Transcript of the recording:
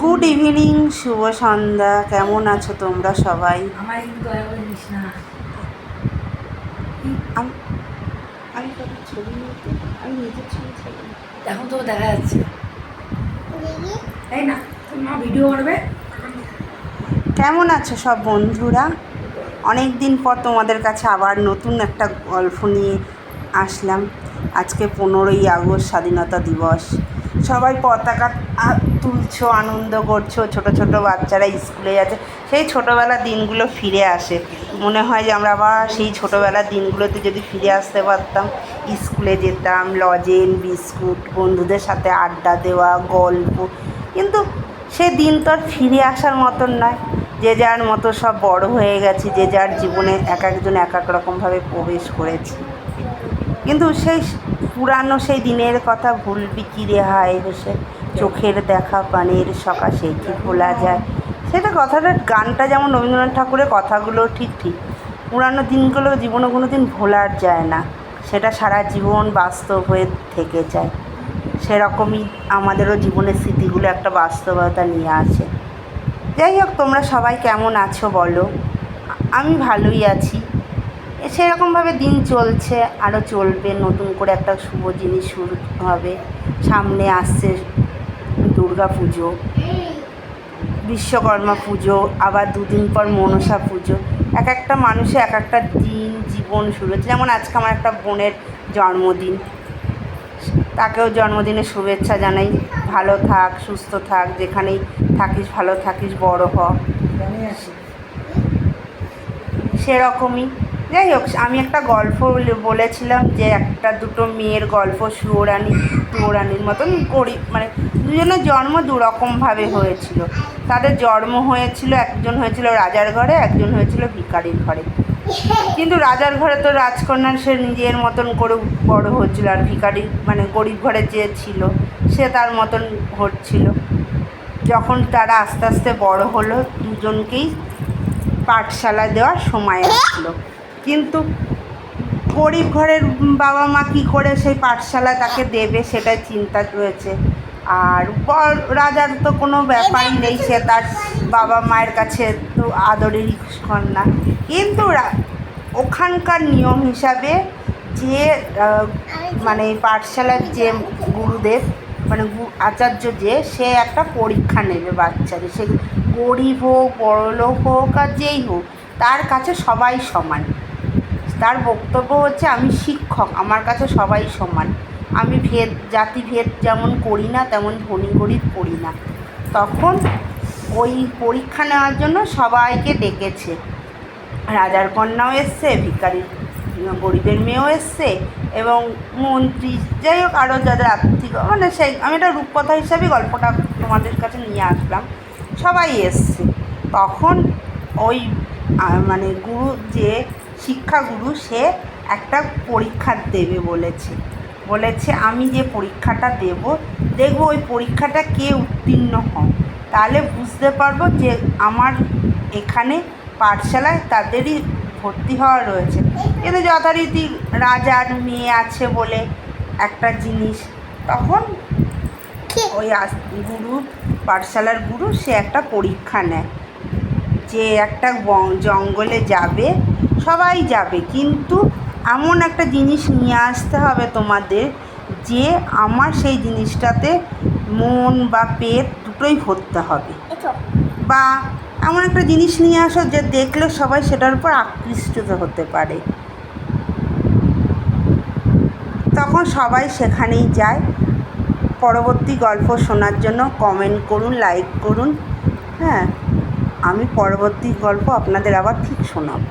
Good evening, শুভ সন্ধ্যা। কেমন আছো তোমরা সবাই? আমি ছবি আমি নিজের ছবি এখন তো দেখা যাচ্ছে, তাই না? মা ভিডিও করবে। কেমন আছো সব বন্ধুরা? অনেক দিন পর তোমাদের কাছে আবার নতুন একটা গল্প নিয়ে আসলাম। আজকে 15ই আগস্ট, স্বাধীনতা দিবস। সবাই পতাকা তুলছো, আনন্দ করছো। ছোট ছোট বাচ্চারা স্কুলে যাচ্ছে। সেই ছোটোবেলার দিনগুলো ফিরে আসে। মনে হয় যে আমরা আবার সেই ছোটোবেলার দিনগুলোতে যদি ফিরে আসতে পারতাম। স্কুলে যেতাম, লজেন বিস্কুট, বন্ধুদের সাথে আড্ডা দেওয়া, গল্প। কিন্তু সে দিন তো আর ফিরে আসার মতন নয়। যে যার মতো সব বড় হয়ে গেছি, যে যার জীবনে এক একজন এক এক রকমভাবে প্রবেশ করেছি। কিন্তু সেই পুরানো সেই দিনের কথা ভুলবি কি রে হায় হেসে, চোখের দেখা পানের সকাশে কি ভোলা যায়। সেটা কথাটা, গানটা যেমন রবীন্দ্রনাথ ঠাকুরের, কথাগুলো ঠিক ঠিক। পুরানো দিনগুলো জীবনে কোনো দিন ভোলার যায় না, সেটা সারা জীবন বাস্তব হয়ে থেকে যায়। সেরকমই আমাদেরও জীবনের স্মৃতিগুলো একটা বাস্তবতা নিয়ে আসে। যাই হোক, তোমরা সবাই কেমন আছো বলো? আমি ভালোই আছি। সেরকমভাবে দিন চলছে, আরও চলবে। নতুন করে একটা শুভ জিনিস শুরু হবে। সামনে আসছে দুর্গা পুজো, বিশ্বকর্মা পুজো, আবার দুদিন পর মনসা পুজো। এক একটা মানুষের এক একটা দিন, জীবন শুরু হচ্ছে। যেমন আজকে আমার একটা বোনের জন্মদিন, তাকেও জন্মদিনের শুভেচ্ছা জানাই। ভালো থাক, সুস্থ থাক, যেখানেই থাকিস ভালো থাকিস, বড় হ। সেরকমই। যাই হোক, আমি একটা গল্প বলেছিলাম যে একটা দুটো মেয়ের গল্প, সুয়োরানির মতন গরিব, মানে দুজনের জন্ম দুরকমভাবে হয়েছিল। তাদের জন্ম হয়েছিল, একজন হয়েছিল রাজার ঘরে, একজন হয়েছিল ভিখারির ঘরে। কিন্তু রাজার ঘরে তো রাজকন্যার সে নিজের মতন করে বড় হচ্ছিল, আর ভিখারি মানে গরিব ঘরে যে ছিল সে তার মতন হচ্ছিল। যখন তারা আস্তে আস্তে বড় হলো, দুজনকেই পাঠশালা দেওয়ার সময় আসলো। কিন্তু গরিব ঘরের বাবা মা কী করে সেই পাঠশালায় তাকে দেবে সেটাই চিন্তা রয়েছে। আর রাজার তো কোনো ব্যাপারই নেই, সে তার বাবা মায়ের কাছে তো আদরেরই কন্যা। কিন্তু ওখানকার নিয়ম হিসাবে যে মানে পাঠশালার যে গুরুদেব, মানে আচার্য, যে সে একটা পরীক্ষা নেবে বাচ্চাদের। সে গরিব হোক, বড়লোক হোক, আর যেই হোক, তার কাছে সবাই সমান। তার বক্তব্য হচ্ছে, আমি শিক্ষক, আমার কাছে সবাই সমান। আমি জাতিভেদ যেমন করি না, তেমন ধনী গরিব করি না। তখন ওই পরীক্ষা নেওয়ার জন্য সবাইকে ডেকেছে। রাজার কন্যাও এসছে, ভিখারির গরিবের মেয়েও এসছে, এবং মন্ত্রী, যাই হোক আরও যাদের আর্থিক, মানে সেই, আমি একটা রূপকথা হিসাবে গল্পটা তোমাদের কাছে নিয়ে আসলাম। সবাই এসছে। তখন ওই মানে গুরু, যে শিক্ষাগুরু, সে একটা পরীক্ষা দেবে বলেছে আমি যে পরীক্ষাটা দেখবো ওই পরীক্ষাটা কে উত্তীর্ণ হন, তাহলে বুঝতে পারবো যে আমার এখানে পাঠশালায় তাদেরই ভর্তি হওয়া রয়েছে। কিন্তু যথারীতি রাজার মেয়ে আছে বলে একটা জিনিস। তখন ওই গুরু, পাঠশালার গুরু, সে একটা পরীক্ষা নেয় যে একটা জঙ্গলে যাবে, সবাই যাবে, কিন্তু এমন একটা জিনিস নিয়ে আসতে হবে তোমাদের যে আমার সেই জিনিসটাতে মন বা পেট দুটোই ভরতে হবে। বা এমন একটা জিনিস নিয়ে আসো যে দেখলে সবাই সেটার উপর আকৃষ্ট হতে পারে। তখন সবাই সেখানেই যায়। পরবর্তী গল্প শোনার জন্য কমেন্ট করুন, লাইক করুন। হ্যাঁ, আমি পরবর্তী গল্প আপনাদের আবার ঠিক শোনাব।